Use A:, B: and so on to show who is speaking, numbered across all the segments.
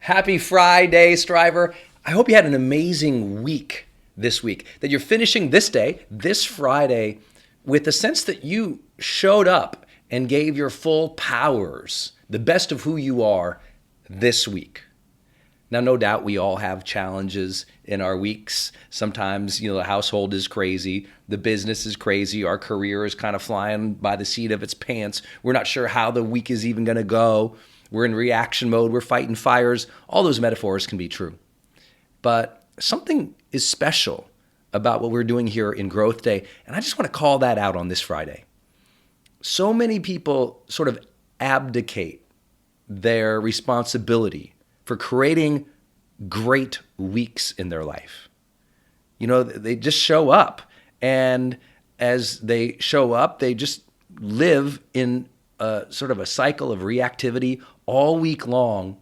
A: Happy Friday, Striver. I hope you had an amazing week this week, that you're finishing this day, this Friday, with the sense that you showed up and gave your full powers, the best of who you are this week. Now, no doubt we all have challenges in our weeks. Sometimes, the household is crazy, the business is crazy, our career is kind of flying by the seat of its pants. We're not sure how the week is even going to go. We're in reaction mode, we're fighting fires. All those metaphors can be true. But something is special about what we're doing here in Growth Day, and I just want to call that out on this Friday. So many people sort of abdicate their responsibility for creating great weeks in their life. They just show up, and as they show up, they just live in a sort of a cycle of reactivity all week long.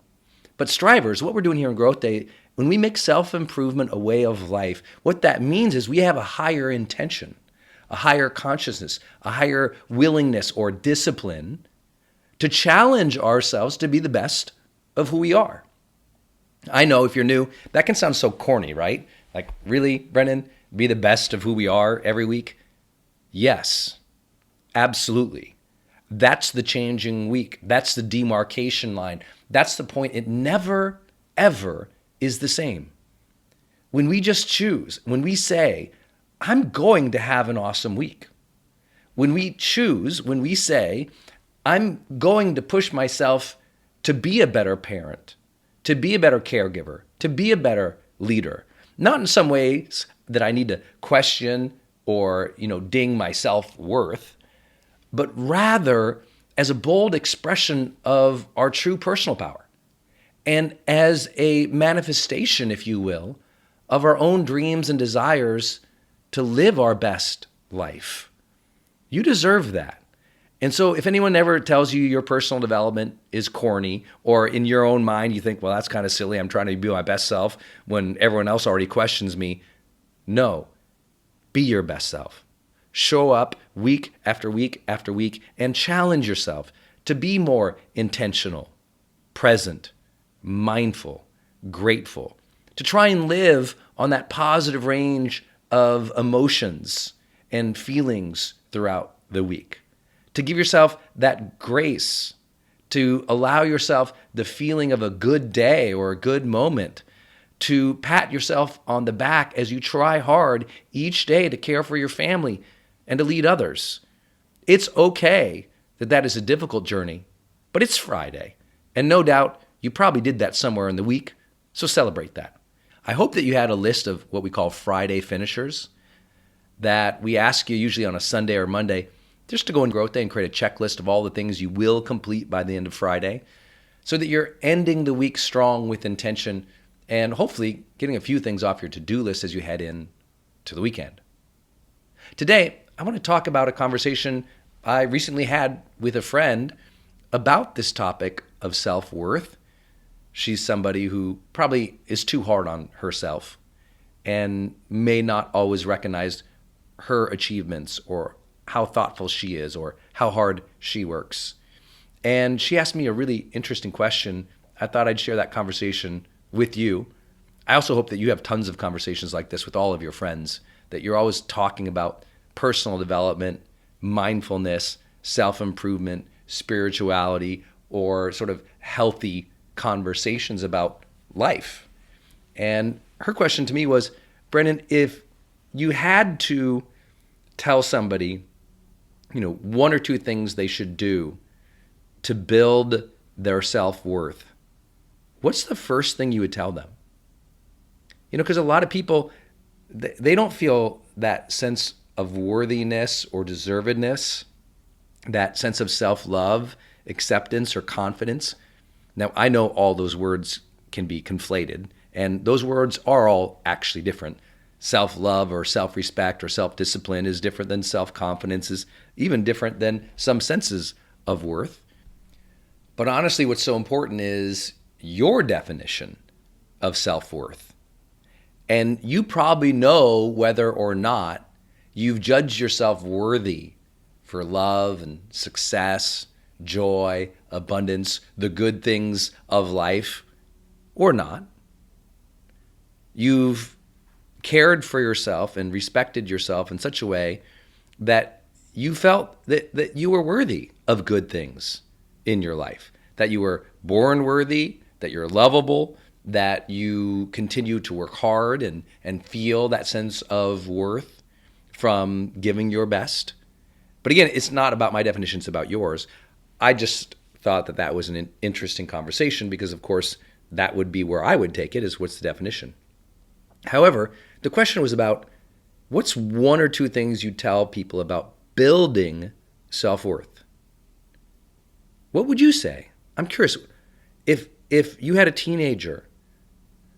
A: But strivers, what we're doing here in Growth Day, when we make self-improvement a way of life, what that means is we have a higher intention, a higher consciousness, a higher willingness or discipline to challenge ourselves to be the best of who we are. I know if you're new, that can sound so corny, right? Like, really, Brennan, be the best of who we are every week? Yes, absolutely. That's the changing week. That's the demarcation line. That's the point. It never, ever is the same. When we just choose, when we say, I'm going to have an awesome week. When we choose, when we say, I'm going to push myself to be a better parent, to be a better caregiver, to be a better leader. Not in some ways that I need to question or, ding my self-worth, but rather as a bold expression of our true personal power and as a manifestation, if you will, of our own dreams and desires to live our best life. You deserve that. And so if anyone ever tells you your personal development is corny, or in your own mind you think, well, that's kind of silly, I'm trying to be my best self when everyone else already questions me. No, be your best self. Show up week after week after week and challenge yourself to be more intentional, present, mindful, grateful, to try and live on that positive range of emotions and feelings throughout the week. To give yourself that grace, to allow yourself the feeling of a good day or a good moment, to pat yourself on the back as you try hard each day to care for your family and to lead others. It's okay that that is a difficult journey, but it's Friday. And no doubt you probably did that somewhere in the week, so celebrate that. I hope that you had a list of what we call Friday finishers that we ask you usually on a Sunday or Monday just to go in Growth Day and create a checklist of all the things you will complete by the end of Friday so that you're ending the week strong with intention and hopefully getting a few things off your to-do list as you head in to the weekend. Today, I want to talk about a conversation I recently had with a friend about this topic of self-worth. She's somebody who probably is too hard on herself and may not always recognize her achievements or how thoughtful she is or how hard she works. And she asked me a really interesting question. I thought I'd share that conversation with you. I also hope that you have tons of conversations like this with all of your friends, that you're always talking about personal development, mindfulness, self-improvement, spirituality, or sort of healthy conversations about life. And her question to me was, Brennan, if you had to tell somebody, one or two things they should do to build their self-worth, what's the first thing you would tell them? Because a lot of people, they don't feel that sense of worthiness or deservedness, that sense of self-love, acceptance, or confidence. Now, I know all those words can be conflated, and those words are all actually different. Self-love or self-respect or self-discipline is different than self-confidence, is even different than some senses of worth. But honestly, what's so important is your definition of self-worth. And you probably know whether or not you've judged yourself worthy for love and success, joy, abundance, the good things of life or not. You've cared for yourself and respected yourself in such a way that you felt that you were worthy of good things in your life, that you were born worthy, that you're lovable, that you continue to work hard and feel that sense of worth from giving your best. But again, it's not about my definition, it's about yours. I just thought that that was an interesting conversation because, of course, that would be where I would take it, is what's the definition. However, the question was about what's one or two things you tell people about building self-worth? What would you say? I'm curious. If you had a teenager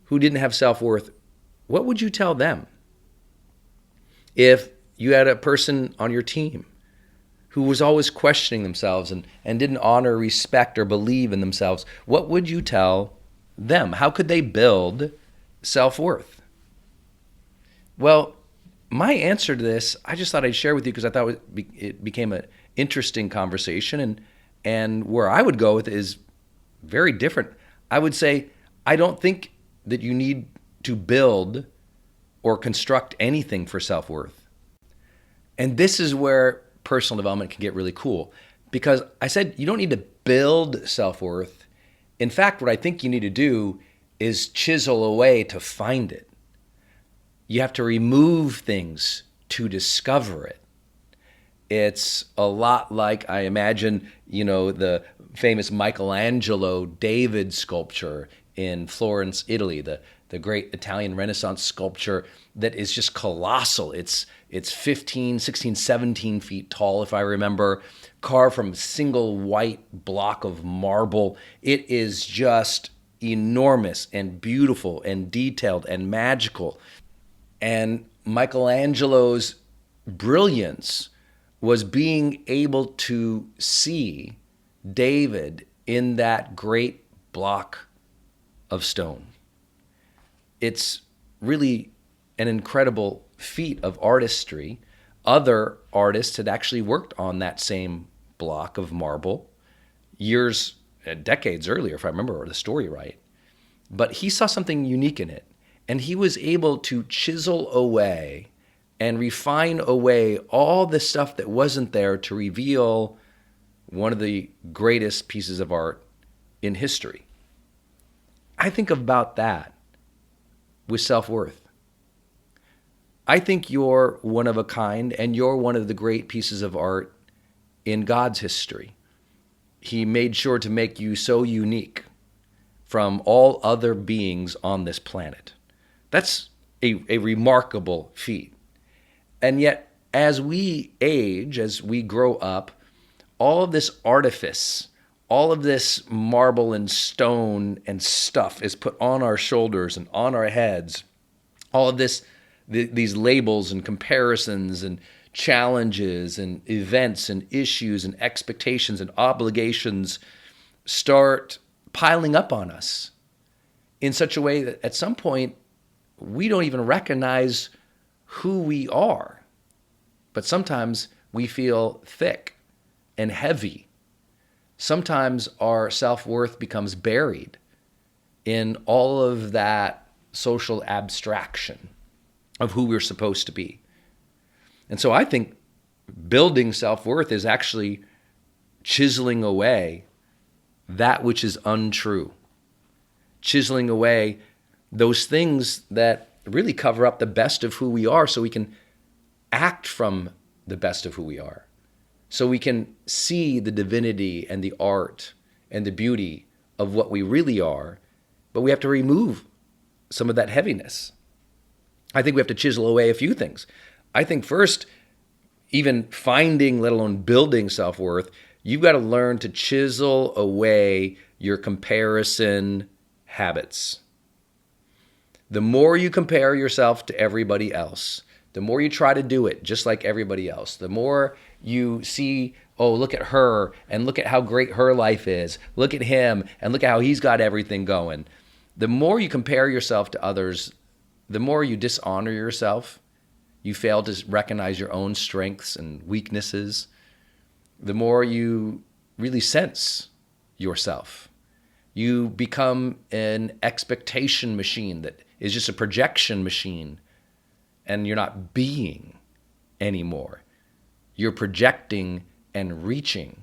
A: who didn't have self-worth, what would you tell them? If you had a person on your team who was always questioning themselves and didn't honor, respect, or believe in themselves, what would you tell them? How could they build self-worth? Well, my answer to this, I just thought I'd share with you because I thought it became an interesting conversation. And where I would go with it is very different. I would say, I don't think that you need to build or construct anything for self-worth. And this is where personal development can get really cool, because I said you don't need to build self-worth. In fact, what I think you need to do is chisel away to find it. You have to remove things to discover it. It's a lot like, I imagine, the famous Michelangelo David sculpture in Florence, Italy, the great Italian Renaissance sculpture that is just colossal. It's 15, 16, 17 feet tall, if I remember, carved from a single white block of marble. It is just enormous and beautiful and detailed and magical. And Michelangelo's brilliance was being able to see David in that great block of stone. It's really an incredible feat of artistry. Other artists had actually worked on that same block of marble decades earlier, if I remember the story right. But he saw something unique in it, and he was able to chisel away and refine away all the stuff that wasn't there to reveal one of the greatest pieces of art in history. I think about that with self-worth. I think you're one of a kind, and you're one of the great pieces of art in God's history. He made sure to make you so unique from all other beings on this planet. That's a remarkable feat. And yet, as we age, as we grow up, all of this artifice, all of this marble and stone and stuff is put on our shoulders and on our heads. All of this, these labels and comparisons and challenges and events and issues and expectations and obligations start piling up on us in such a way that at some point we don't even recognize who we are. But sometimes we feel thick and heavy. Sometimes our self-worth becomes buried in all of that social abstraction of who we're supposed to be. And so I think building self-worth is actually chiseling away that which is untrue, chiseling away those things that really cover up the best of who we are so we can act from the best of who we are, so we can see the divinity and the art and the beauty of what we really are, but we have to remove some of that heaviness. I think we have to chisel away a few things. I think first, even finding, let alone building self-worth, you've got to learn to chisel away your comparison habits. The more you compare yourself to everybody else, the more you try to do it just like everybody else, the more you see, oh, look at her and look at how great her life is. Look at him and look at how he's got everything going. The more you compare yourself to others, the more you dishonor yourself. You fail to recognize your own strengths and weaknesses. The more you really sense yourself. You become an expectation machine that is just a projection machine, and you're not being anymore. You're projecting and reaching.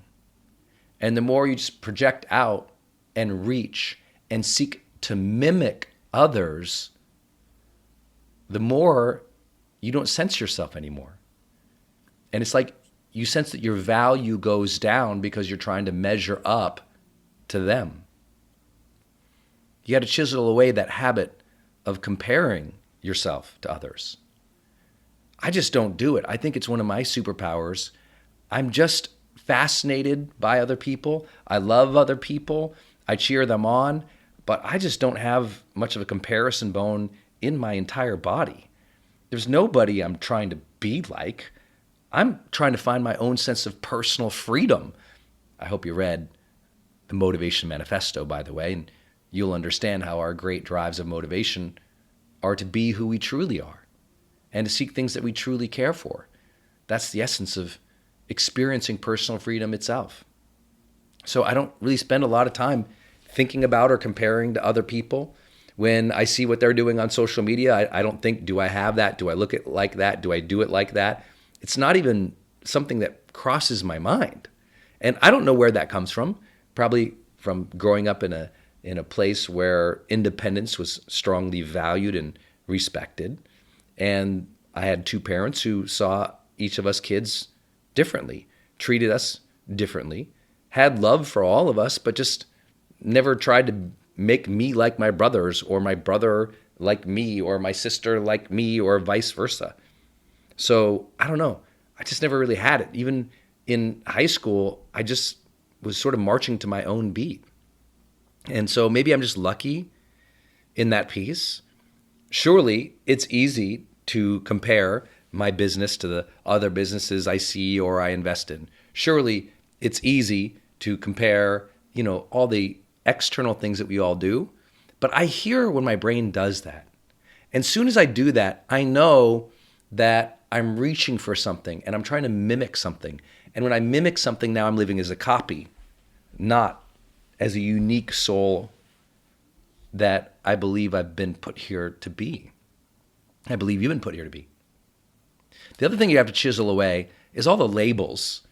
A: And the more you just project out and reach and seek to mimic others, the more you don't sense yourself anymore. And it's like you sense that your value goes down because you're trying to measure up to them. You got to chisel away that habit of comparing yourself to others. I just don't do it. I think it's one of my superpowers. I'm just fascinated by other people. I love other people. I cheer them on, but I just don't have much of a comparison bone in my entire body. There's nobody I'm trying to be like. I'm trying to find my own sense of personal freedom. I hope you read the Motivation Manifesto, by the way, and you'll understand how our great drives of motivation are to be who we truly are and to seek things that we truly care for. That's the essence of experiencing personal freedom itself. So I don't really spend a lot of time thinking about or comparing to other people. When I see what they're doing on social media, I don't think, do I have that? Do I look at like that? Do I do it like that? It's not even something that crosses my mind. And I don't know where that comes from. Probably from growing up in a place where independence was strongly valued and respected. And I had two parents who saw each of us kids differently, treated us differently, had love for all of us, but just never tried to make me like my brothers or my brother like me or my sister like me or vice versa. So I don't know. I just never really had it. Even in high school, I just was sort of marching to my own beat. And so maybe I'm just lucky in that piece. Surely it's easy to compare my business to the other businesses I see or I invest in. Surely it's easy to compare, all the external things that we all do. But I hear when my brain does that. And as soon as I do that, I know that I'm reaching for something and I'm trying to mimic something. And when I mimic something, now I'm living as a copy, not as a unique soul that I believe I've been put here to be. I believe you've been put here to be. The other thing you have to chisel away is all the labels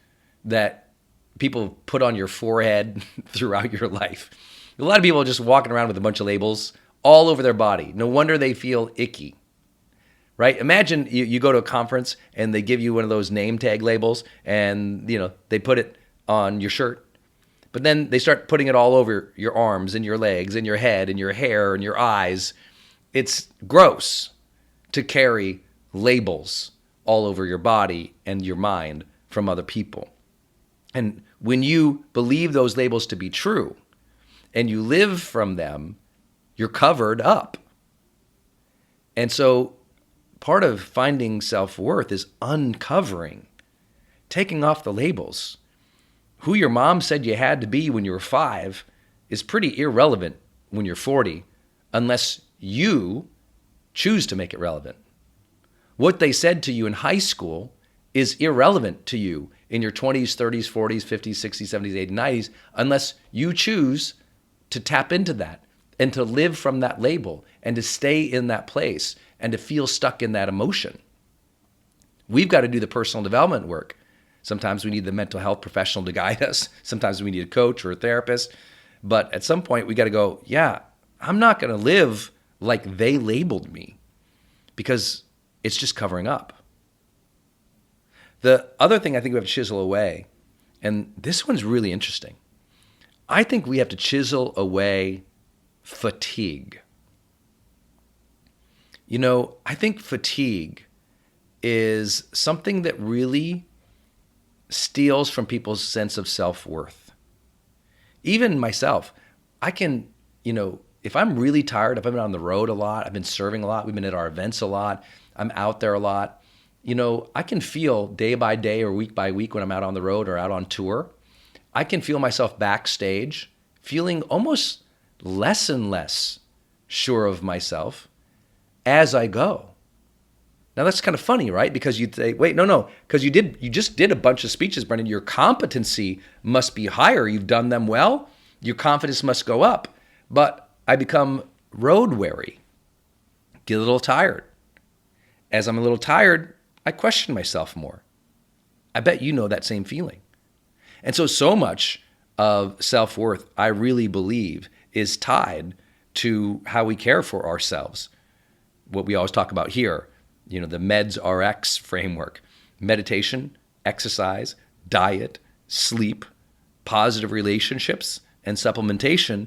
A: that people put on your forehead throughout your life. A lot of people are just walking around with a bunch of labels all over their body. No wonder they feel icky, right? Imagine you go to a conference and they give you one of those name tag labels and, they put it on your shirt. But then they start putting it all over your arms and your legs and your head and your hair and your eyes. It's gross to carry labels all over your body and your mind from other people. And when you believe those labels to be true and you live from them, you're covered up. And so part of finding self-worth is uncovering, taking off the labels. Who your mom said you had to be when you were 5 is pretty irrelevant when you're 40, unless you choose to make it relevant. What they said to you in high school is irrelevant to you in your 20s, 30s, 40s, 50s, 60s, 70s, 80s, 90s, unless you choose to tap into that and to live from that label and to stay in that place and to feel stuck in that emotion. We've got to do the personal development work. Sometimes we need the mental health professional to guide us. Sometimes we need a coach or a therapist. But at some point, we got to go, yeah, I'm not going to live like they labeled me because it's just covering up. The other thing I think we have to chisel away, and this one's really interesting. I think we have to chisel away fatigue. I think fatigue is something that really steals from people's sense of self-worth. Even myself, I can, if I'm really tired, if I've been on the road a lot, I've been serving a lot, we've been at our events a lot, I'm out there a lot, I can feel day by day or week by week when I'm out on the road or out on tour, I can feel myself backstage feeling almost less and less sure of myself as I go. Now that's kind of funny, right? Because you'd say, wait, no, because you just did a bunch of speeches, Brendan. Your competency must be higher. You've done them well. Your confidence must go up. But I become road weary, get a little tired. As I'm a little tired, I question myself more. I bet you know that same feeling. And so much of self-worth, I really believe, is tied to how we care for ourselves. What we always talk about here, the Meds RX framework: meditation, exercise, diet, sleep, positive relationships, and supplementation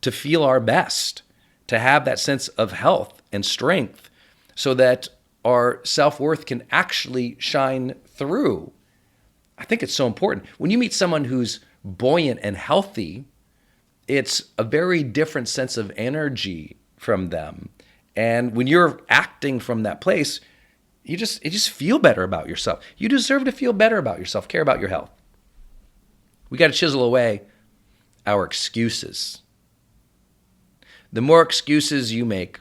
A: to feel our best, to have that sense of health and strength so that our self-worth can actually shine through. I think it's so important. When you meet someone who's buoyant and healthy, it's a very different sense of energy from them. And when you're acting from that place, you just feel better about yourself. You deserve to feel better about yourself, care about your health. We got to chisel away our excuses. The more excuses you make,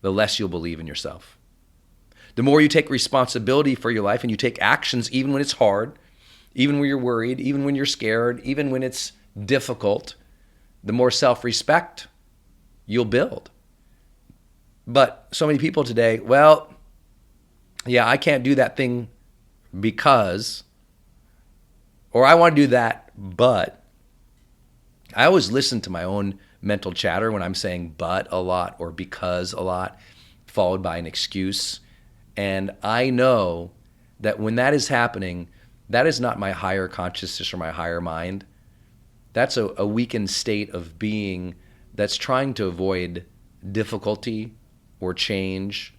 A: the less you'll believe in yourself. The more you take responsibility for your life and you take actions even when it's hard, even when you're worried, even when you're scared, even when it's difficult, the more self-respect you'll build. But so many people today, well, yeah, I can't do that thing because, or I want to do that, but. I always listen to my own mental chatter when I'm saying but a lot or because a lot, followed by an excuse. And I know that when that is happening, that is not my higher consciousness or my higher mind. That's a weakened state of being that's trying to avoid difficulty or change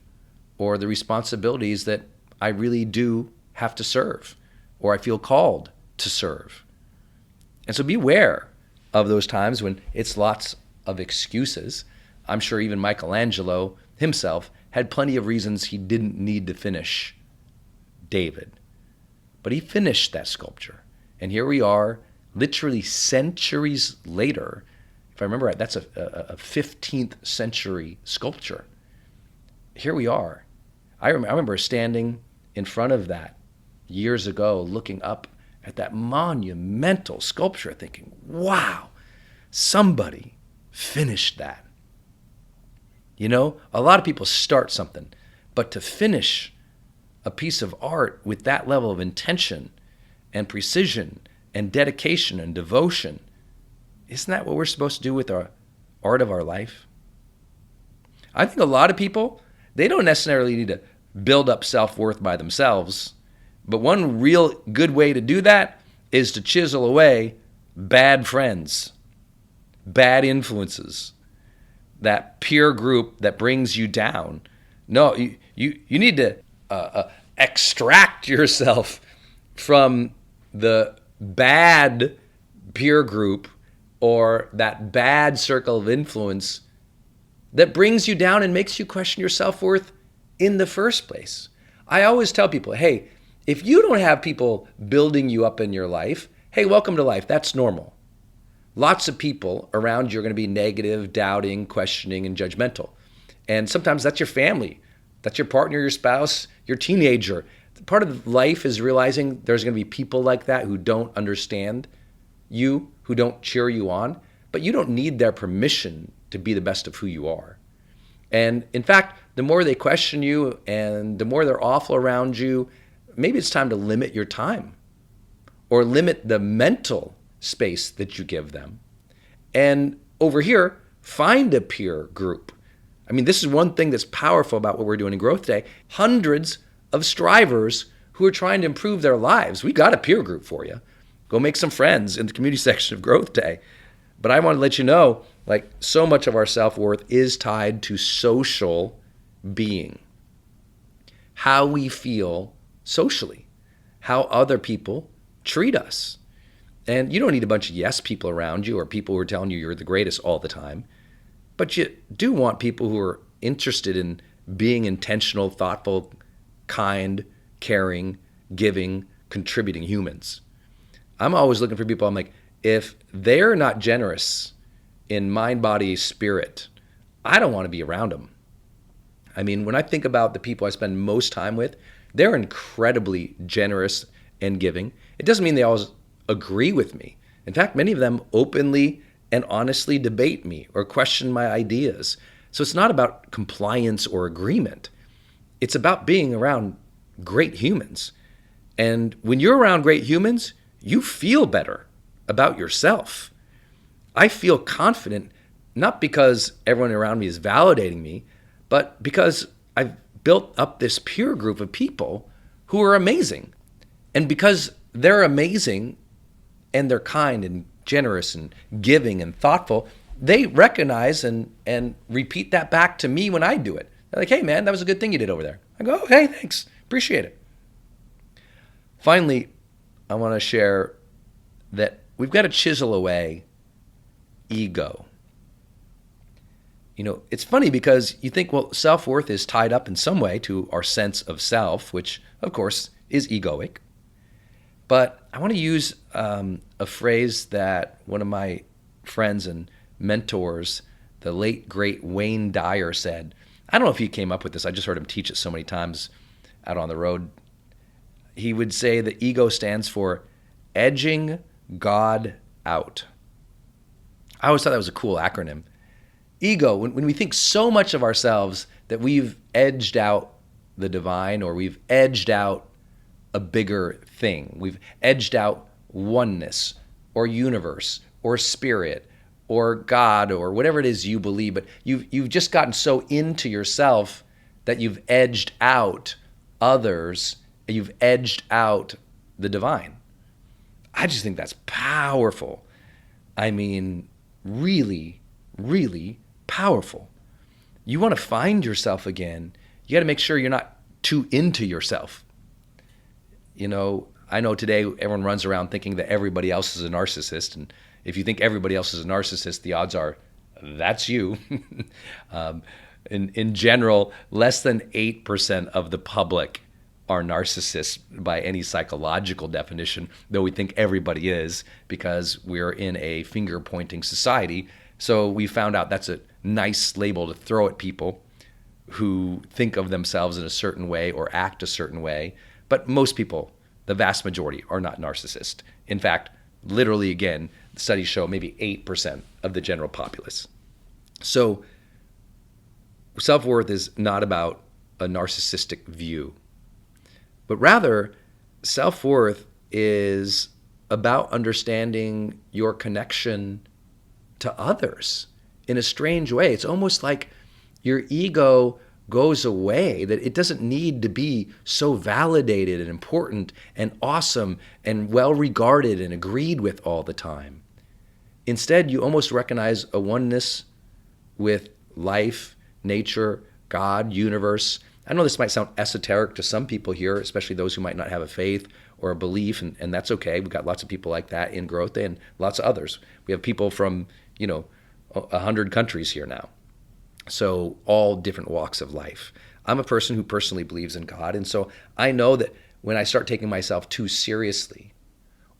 A: or the responsibilities that I really do have to serve or I feel called to serve. And so beware of those times when it's lots of excuses. I'm sure even Michelangelo himself had plenty of reasons he didn't need to finish David. But he finished that sculpture. And here we are, literally centuries later. If I remember right, that's a 15th century sculpture. Here we are. I remember standing in front of that years ago, looking up at that monumental sculpture, thinking, wow, somebody finished that. A lot of people start something, but to finish a piece of art with that level of intention and precision and dedication and devotion, isn't that what we're supposed to do with our art of our life? I think a lot of people, they don't necessarily need to build up self-worth by themselves. But one real good way to do that is to chisel away bad friends, bad influences, that peer group that brings you down. No, you need to extract yourself from the bad peer group or that bad circle of influence that brings you down and makes you question your self-worth in the first place. I always tell people, hey, if you don't have people building you up in your life, hey, welcome to life. That's normal. Lots of people around you are going to be negative, doubting, questioning, and judgmental. And sometimes that's your family. That's your partner, your spouse, your teenager. Part of life is realizing there's going to be people like that who don't understand you, who don't cheer you on. But you don't need their permission to be the best of who you are. And in fact, the more they question you and the more they're awful around you, maybe it's time to limit your time or limit the mental space that you give them. And over here, find a peer group. I mean, this is one thing that's powerful about what we're doing in Growth Day. Hundreds of strivers who are trying to improve their lives. We got a peer group for you. Go make some friends in the community section of Growth Day. But I want to let you know, like, so much of our self-worth is tied to social being. How we feel socially, how other people treat us. And you don't need a bunch of yes people around you or people who are telling you you're the greatest all the time. But you do want people who are interested in being intentional, thoughtful, kind, caring, giving, contributing humans. I'm always looking for people, I'm like, if they're not generous in mind, body, spirit, I don't want to be around them. I mean, when I think about the people I spend most time with, they're incredibly generous and giving. It doesn't mean they always agree with me. In fact, many of them openly and honestly debate me or question my ideas. So it's not about compliance or agreement. It's about being around great humans. And when you're around great humans, you feel better about yourself. I feel confident, not because everyone around me is validating me, but because I've built up this peer group of people who are amazing. And because they're amazing and they're kind and generous and giving and thoughtful, they recognize and repeat that back to me when I do it. They're like, hey, man, that was a good thing you did over there. I go, oh, hey, thanks. Appreciate it. Finally, I want to share that we've got to chisel away ego. You know, it's funny because you think, well, self-worth is tied up in some way to our sense of self, which, of course, is egoic. But I want to use a phrase that one of my friends and mentors, the late, great Wayne Dyer, said. I don't know if he came up with this. I just heard him teach it so many times out on the road. He would say that ego stands for edging God out. I always thought that was a cool acronym. Ego, when we think so much of ourselves that we've edged out the divine, or we've edged out a bigger thing. We've edged out oneness or universe or spirit or God or whatever it is you believe, but you've just gotten so into yourself that you've edged out others, and you've edged out the divine. I just think that's powerful. I mean, really, really powerful. You want to find yourself again, you got to make sure you're not too into yourself. You know, I know today everyone runs around thinking that everybody else is a narcissist. And if you think everybody else is a narcissist, the odds are that's you. In general, less than 8% of the public are narcissists by any psychological definition, though we think everybody is because we're in a finger-pointing society. So we found out that's a nice label to throw at people who think of themselves in a certain way or act a certain way. But most people, the vast majority, are not narcissists. In fact, literally, again, studies show maybe 8% of the general populace. So self-worth is not about a narcissistic view, but rather self-worth is about understanding your connection to others in a strange way. It's almost like your ego goes away, that it doesn't need to be so validated and important and awesome and well regarded and agreed with all the time. Instead, you almost recognize a oneness with life, nature, God, universe. I know this might sound esoteric to some people here, especially those who might not have a faith or a belief, and that's okay. We've got lots of people like that in Growth Day and lots of others. We have people from, 100 countries here now. So all different walks of life. I'm a person who personally believes in God, and so I know that when I start taking myself too seriously,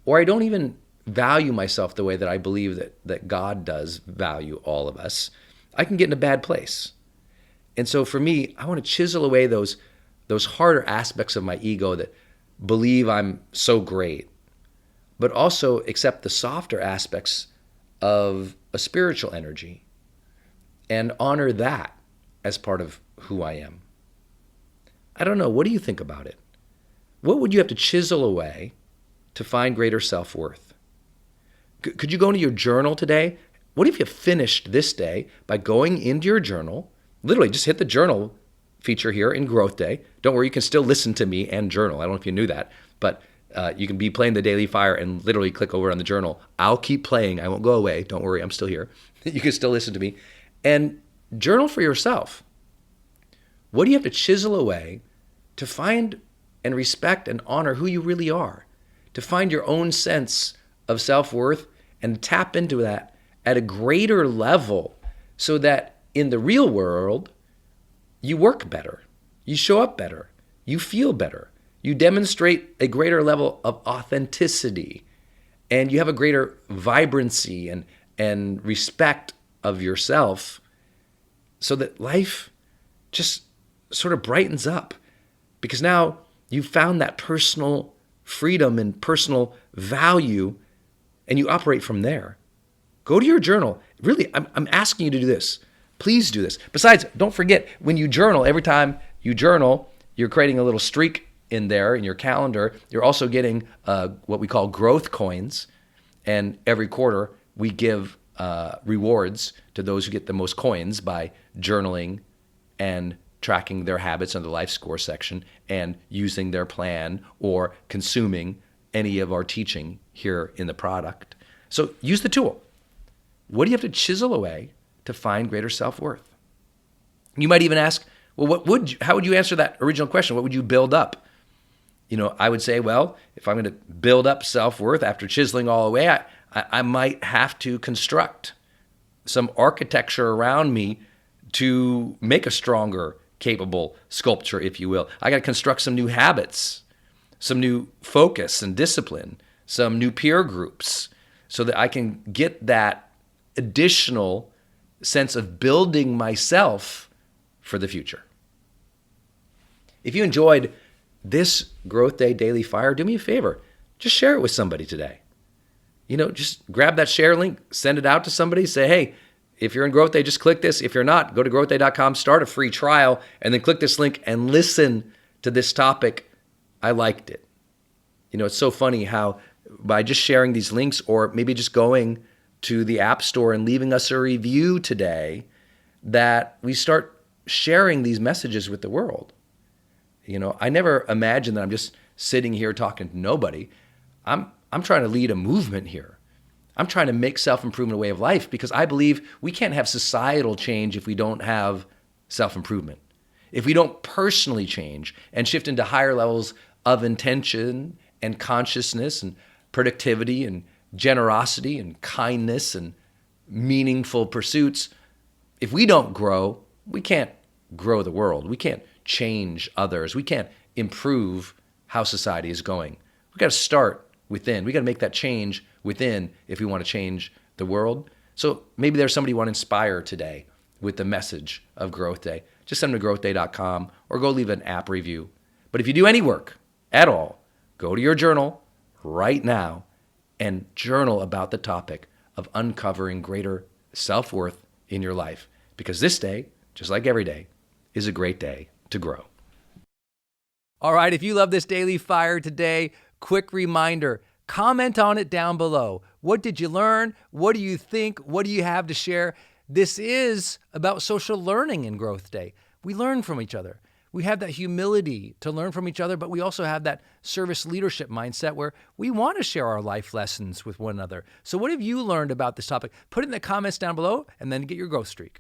A: or I don't even value myself the way that I believe that God does value all of us, I can get in a bad place. And so for me, I want to chisel away those harder aspects of my ego that believe I'm so great, but also accept the softer aspects of a spiritual energy and honor that as part of who I am. I don't know. What do you think about it? What would you have to chisel away to find greater self-worth? Could you go into your journal today? What if you finished this day by going into your journal, literally just hit the journal feature here in Growth Day. Don't worry, you can still listen to me and journal. I don't know if you knew that, but you can be playing the Daily Fire and literally click over on the journal. I'll keep playing. I won't go away. Don't worry, I'm still here. You can still listen to me. And journal for yourself. What do you have to chisel away to find and respect and honor who you really are? To find your own sense of self-worth and tap into that at a greater level so that in the real world, you work better, you show up better, you feel better, you demonstrate a greater level of authenticity, and you have a greater vibrancy and respect of yourself so that life just sort of brightens up because now you've found that personal freedom and personal value and you operate from there. Go to your journal. Really, I'm asking you to do this. Please do this. Besides, don't forget, when you journal, every time you journal, you're creating a little streak in there in your calendar. You're also getting what we call growth coins. And every quarter, we give rewards to those who get the most coins by journaling and tracking their habits on the life score section and using their plan or consuming any of our teaching here in the product. So use the tool. What do you have to chisel away to find greater self-worth? You might even ask, well, how would you answer that original question? What would you build up? I would say, well, if I'm going to build up self-worth after chiseling all the way, I might have to construct some architecture around me to make a stronger, capable sculpture, if you will. I got to construct some new habits, some new focus and discipline, some new peer groups, so that I can get that additional sense of building myself for the future. If you enjoyed this Growth Day Daily Fire, do me a favor. Just share it with somebody today. Just grab that share link, send it out to somebody, say, hey, if you're in Growth Day, just click this. If you're not, go to growthday.com, start a free trial, and then click this link and listen to this topic. I liked it. It's so funny how by just sharing these links or maybe just going to the App Store and leaving us a review today, that we start sharing these messages with the world. I never imagined that I'm just sitting here talking to nobody. I'm trying to lead a movement here. I'm trying to make self-improvement a way of life, because I believe we can't have societal change if we don't have self-improvement. If we don't personally change and shift into higher levels of intention and consciousness and productivity and generosity and kindness and meaningful pursuits, if we don't grow, we can't grow the world. We can't change others. We can't improve how society is going. We got to start within. We got to make that change within if we want to change the world. So maybe there's somebody you want to inspire today with the message of Growth Day. Just send them to growthday.com or go leave an app review. But if you do any work at all, go to your journal right now and journal about the topic of uncovering greater self-worth in your life. Because this day, just like every day, is a great day to grow. All right, if you love this Daily Fire today, quick reminder, comment on it down below. What did you learn? What do you think? What do you have to share? This is about social learning in Growth Day. We learn from each other. We have that humility to learn from each other, but we also have that service leadership mindset where we want to share our life lessons with one another. So what have you learned about this topic? Put it in the comments down below and then get your growth streak.